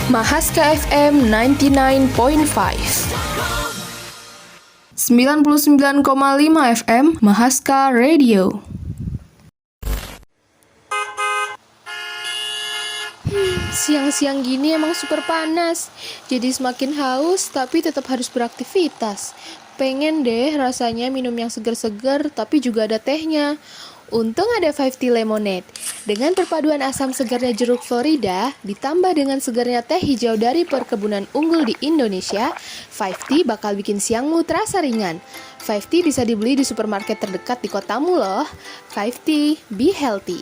Mahaska FM 99.5 99,5 FM Mahaska Radio. Siang-siang gini emang super panas. Jadi semakin haus tapi tetap harus beraktivitas. Pengen deh rasanya minum yang segar-segar tapi juga ada tehnya. Untung ada 5T Lemonade. Dengan perpaduan asam segarnya jeruk Florida, ditambah dengan segarnya teh hijau dari perkebunan unggul di Indonesia, 5T bakal bikin siangmu terasa ringan. 5T bisa dibeli di supermarket terdekat di kotamu loh. 5T, be healthy.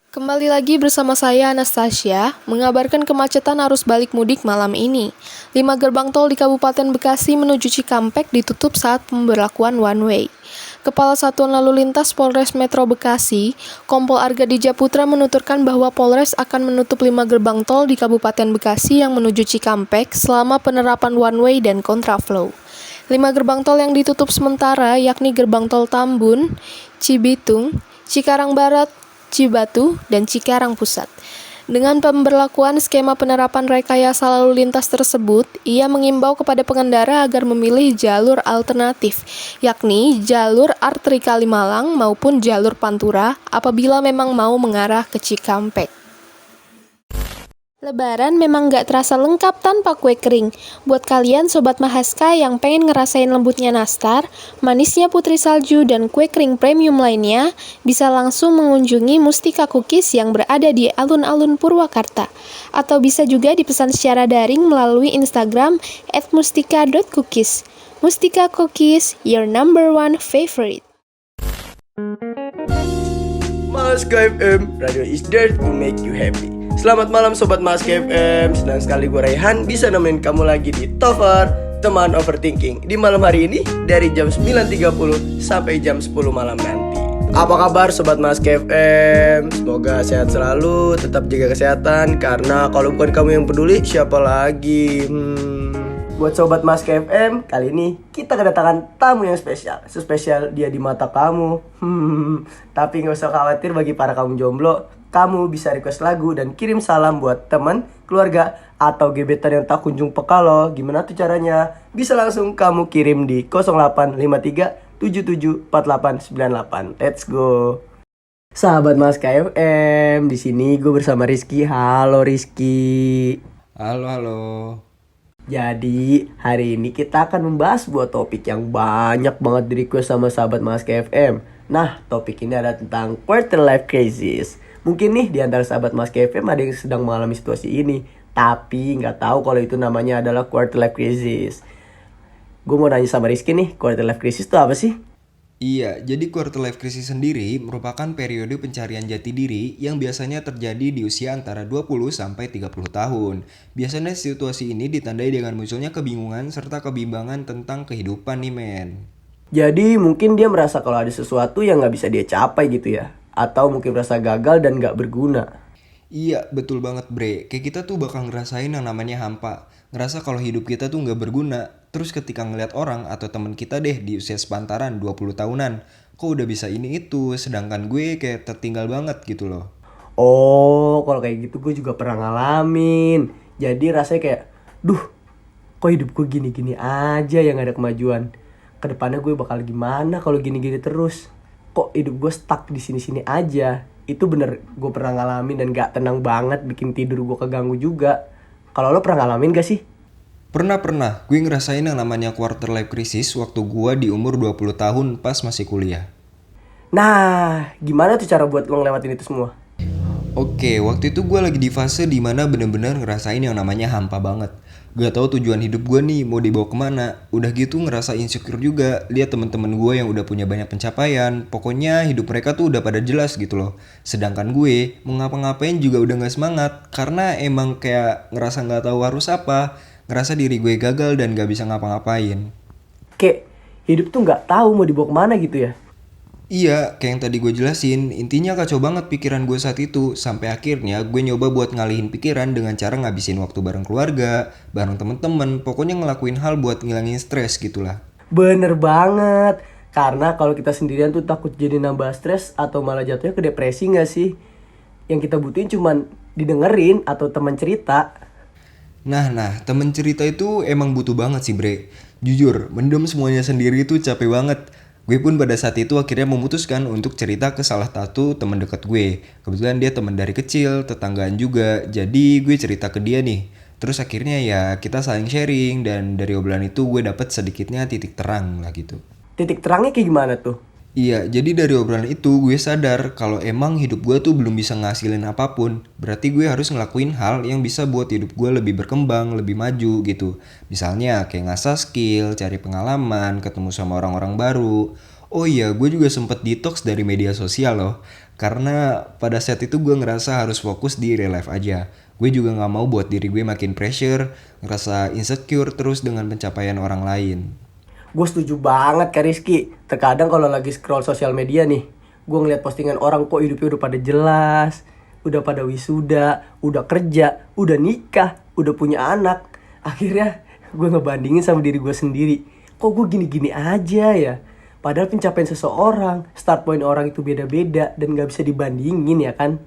Kembali lagi bersama saya Anastasia, mengabarkan kemacetan arus balik mudik malam ini. 5 gerbang tol di Kabupaten Bekasi menuju Cikampek ditutup saat pemberlakuan one way. Kepala Satuan Lalu Lintas Polres Metro Bekasi, Kompol Arga Dija Putra menuturkan bahwa Polres akan menutup 5 gerbang tol di Kabupaten Bekasi yang menuju Cikampek selama penerapan one way dan kontraflow. 5 gerbang tol yang ditutup sementara yakni gerbang tol Tambun, Cibitung, Cikarang Barat, Cibatu, dan Cikarang Pusat. Dengan pemberlakuan skema penerapan rekayasa lalu lintas tersebut, ia mengimbau kepada pengendara agar memilih jalur alternatif, yakni jalur arteri Kalimalang maupun jalur Pantura apabila memang mau mengarah ke Cikampek. Lebaran memang gak terasa lengkap tanpa kue kering. Buat kalian Sobat Mahaska yang pengen ngerasain lembutnya nastar, manisnya putri salju, dan kue kering premium lainnya, bisa langsung mengunjungi Mustika Cookies yang berada di alun-alun Purwakarta. Atau bisa juga dipesan secara daring melalui Instagram @mustika.cookies. Mustika Cookies, your number one favorite. Mahaska FM, radio is there to make you happy. Selamat malam Sobat Mahaska FM. Senang sekali gue Raihan bisa nemenin kamu lagi di Tover, teman overthinking, di malam hari ini dari jam 9.30 sampai jam 10 malam nanti. Apa kabar Sobat Mahaska FM? Semoga sehat selalu, tetap jaga kesehatan, karena kalau bukan kamu yang peduli, siapa lagi? Buat Sobat Mahaska FM, kali ini kita kedatangan tamu yang spesial. Sespesial dia di mata kamu. Tapi gak usah khawatir bagi para kamu jomblo. Kamu bisa request lagu dan kirim salam buat teman, keluarga, atau gebetan yang tak kunjung peka loh. Gimana tuh caranya? Bisa langsung kamu kirim di 0853 77 4898. Let's go. Sahabat Mahaska FM, di sini gue bersama Rizky. Halo Rizky. Halo. Jadi hari ini kita akan membahas sebuah topik yang banyak banget di request sama sahabat Mahaska FM. Nah, topik ini adalah tentang quarter life crisis. Mungkin nih di antara sahabat Mahaska FM ada yang sedang mengalami situasi ini, tapi nggak tahu kalau itu namanya adalah quarter life crisis. Gue mau nanya sama Rizky nih, quarter life crisis itu apa sih? Iya, jadi quarter life crisis sendiri merupakan periode pencarian jati diri yang biasanya terjadi di usia antara 20 sampai 30 tahun. Biasanya situasi ini ditandai dengan munculnya kebingungan serta kebimbangan tentang kehidupan nih men. Jadi mungkin dia merasa kalau ada sesuatu yang nggak bisa dia capai gitu ya. Atau mungkin merasa gagal dan gak berguna. Iya, betul banget bre. Kayak kita tuh bakal ngerasain yang namanya hampa. Ngerasa kalau hidup kita tuh gak berguna. Terus ketika ngeliat orang atau temen kita deh di usia sepantaran 20 tahunan, kok udah bisa ini itu, sedangkan gue kayak tertinggal banget gitu loh. Oh, kalau kayak gitu gue juga pernah ngalamin. Jadi rasanya kayak, kok hidup gue gini-gini aja yang gak ada kemajuan. Kedepannya gue bakal gimana kalau gini-gini terus. Kok hidup gue stuck di sini-sini aja. Itu bener gue pernah ngalamin dan gak tenang banget, bikin tidur gue keganggu juga. Kalau lo pernah ngalamin gak sih? Pernah. Gue ngerasain yang namanya quarter life crisis waktu gue di umur 20 tahun pas masih kuliah. Nah, gimana tuh cara buat lo ngelewatin itu semua? Oke, waktu itu gue lagi di fase dimana bener-bener ngerasain yang namanya hampa banget. Gak tahu tujuan hidup gue nih mau dibawa kemana. Udah gitu ngerasa insecure juga. Lihat temen-temen gue yang udah punya banyak pencapaian. Pokoknya hidup mereka tuh udah pada jelas gitu loh. Sedangkan gue mau ngapa-ngapain juga udah gak semangat. Karena emang kayak ngerasa gak tahu harus apa. Ngerasa diri gue gagal dan gak bisa ngapa-ngapain. Kayak hidup tuh gak tahu mau dibawa kemana gitu ya. Iya, kayak yang tadi gue jelasin, intinya kacau banget pikiran gue saat itu. Sampai akhirnya gue nyoba buat ngalihin pikiran dengan cara ngabisin waktu bareng keluarga, bareng temen-temen, pokoknya ngelakuin hal buat ngilangin stres gitulah. Bener banget, karena kalau kita sendirian tuh takut jadi nambah stres atau malah jatuhnya ke depresi gak sih? Yang kita butuhin cuman didengerin atau teman cerita. Nah, temen cerita itu emang butuh banget sih bre. Jujur, mendem semuanya sendiri itu capek banget. Gue pun pada saat itu akhirnya memutuskan untuk cerita ke salah satu teman dekat gue. Kebetulan dia teman dari kecil, tetanggaan juga. Jadi gue cerita ke dia nih. Terus akhirnya ya kita saling sharing dan dari obrolan itu gue dapet sedikitnya titik terang lah gitu. Titik terangnya kayak gimana tuh? Iya, jadi dari obrolan itu gue sadar kalau emang hidup gue tuh belum bisa ngasilin apapun. Berarti gue harus ngelakuin hal yang bisa buat hidup gue lebih berkembang, lebih maju gitu. Misalnya kayak ngasah skill, cari pengalaman, ketemu sama orang-orang baru. Oh iya, gue juga sempet detox dari media sosial loh. Karena pada saat itu gue ngerasa harus fokus di real life aja. Gue juga gak mau buat diri gue makin pressure, ngerasa insecure terus dengan pencapaian orang lain. Gue setuju banget Kak Rizky. Terkadang kalau lagi scroll sosial media nih, gue ngeliat postingan orang kok hidupnya udah pada jelas, udah pada wisuda, udah kerja, udah nikah, udah punya anak. Akhirnya gue ngebandingin sama diri gue sendiri. Kok gue gini-gini aja ya? Padahal pencapaian seseorang, start point orang itu beda-beda dan gak bisa dibandingin ya kan?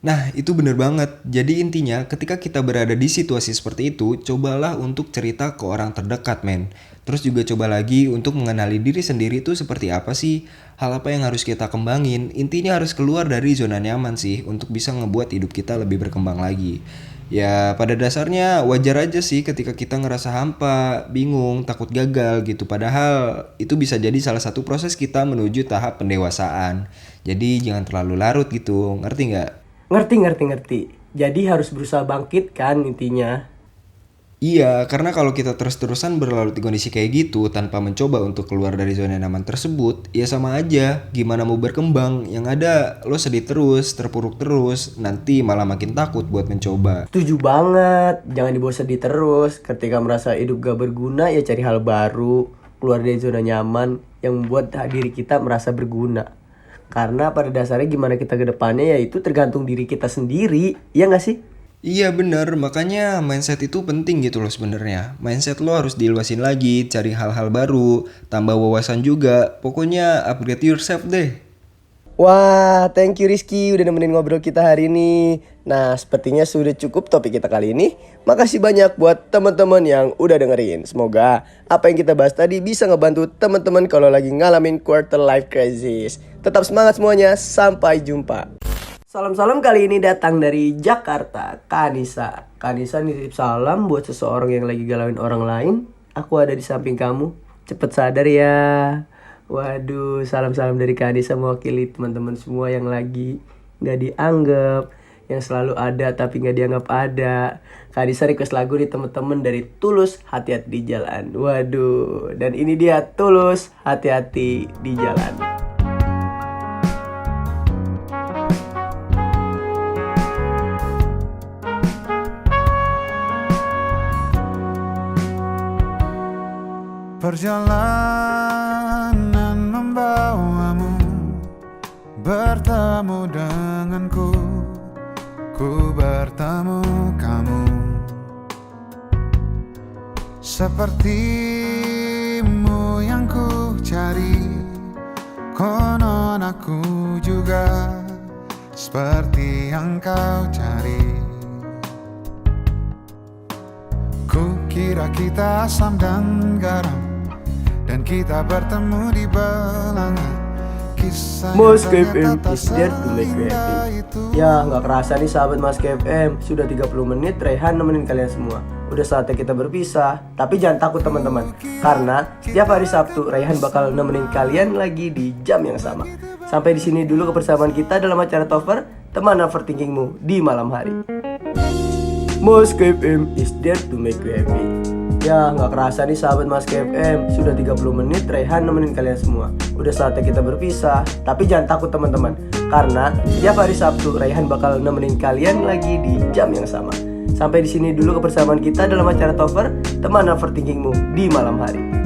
Nah, itu bener banget. Jadi intinya ketika kita berada di situasi seperti itu, cobalah untuk cerita ke orang terdekat, men. Terus juga coba lagi untuk mengenali diri sendiri itu seperti apa sih? Hal apa yang harus kita kembangin? Intinya harus keluar dari zona nyaman sih untuk bisa ngebuat hidup kita lebih berkembang lagi. Ya, pada dasarnya wajar aja sih ketika kita ngerasa hampa, bingung, takut gagal gitu. Padahal itu bisa jadi salah satu proses kita menuju tahap pendewasaan. Jadi jangan terlalu larut gitu, ngerti nggak? Ngerti. Jadi harus berusaha bangkit kan intinya. Iya, karena kalau kita terus-terusan berlarut di kondisi kayak gitu tanpa mencoba untuk keluar dari zona nyaman tersebut, ya sama aja, gimana mau berkembang, yang ada lo sedih terus, terpuruk terus, nanti malah makin takut buat mencoba. Setuju banget. Jangan dibawa sedih terus. Ketika merasa hidup gak berguna ya cari hal baru. Keluar dari zona nyaman yang membuat diri kita merasa berguna. Karena pada dasarnya gimana kita ke depannya ya itu tergantung diri kita sendiri. Iya gak sih? Iya bener, makanya mindset itu penting gitu loh sebenarnya. Mindset lo harus diluasin lagi, cari hal-hal baru, tambah wawasan juga. Pokoknya upgrade yourself deh. Wah, thank you Rizky udah nemenin ngobrol kita hari ini. Nah, sepertinya sudah cukup topik kita kali ini. Makasih banyak buat teman-teman yang udah dengerin. Semoga apa yang kita bahas tadi bisa ngebantu teman-teman kalau lagi ngalamin quarter life crisis. Tetap semangat semuanya, sampai jumpa. Salam-salam kali ini datang dari Jakarta, Kanisa. Kanisa nitip salam buat seseorang yang lagi galauin orang lain. Aku ada di samping kamu, cepet sadar ya. Waduh, salam-salam dari Kanisa mewakili teman-teman semua yang lagi gak dianggap, yang selalu ada tapi gak dianggap ada. Kanisa request lagu nih teman-teman dari Tulus, Hati-hati di Jalan. Waduh, dan ini dia Tulus, Hati-hati di Jalan. Perjalanan membawamu bertemu denganku, ku bertemu kamu. Sepertimu yang ku cari, konon aku juga seperti yang kau cari. Ku kira kita asam dan garam, dan kita bertemu di belanga. Kisah Mas KFM is there to make you happy. Ya gak kerasa nih sahabat Mas KFM, sudah 30 menit Rehan nemenin kalian semua. Udah saatnya kita berpisah. Tapi jangan takut teman-teman, karena setiap hari Sabtu Rehan bakal nemenin kalian lagi di jam yang sama. Sampai di sini dulu kebersamaan kita dalam acara Tover, teman overthinkingmu di malam hari. Mas KFM is there to make you happy. Ya gak kerasa nih sahabat Mas KFM, sudah 30 menit Rehan nemenin kalian semua. Udah saatnya kita berpisah. Tapi jangan takut teman-teman, karena setiap hari Sabtu Rehan bakal nemenin kalian lagi di jam yang sama. Sampai di sini dulu kebersamaan kita dalam acara Tover, teman overthinkingmu di malam hari.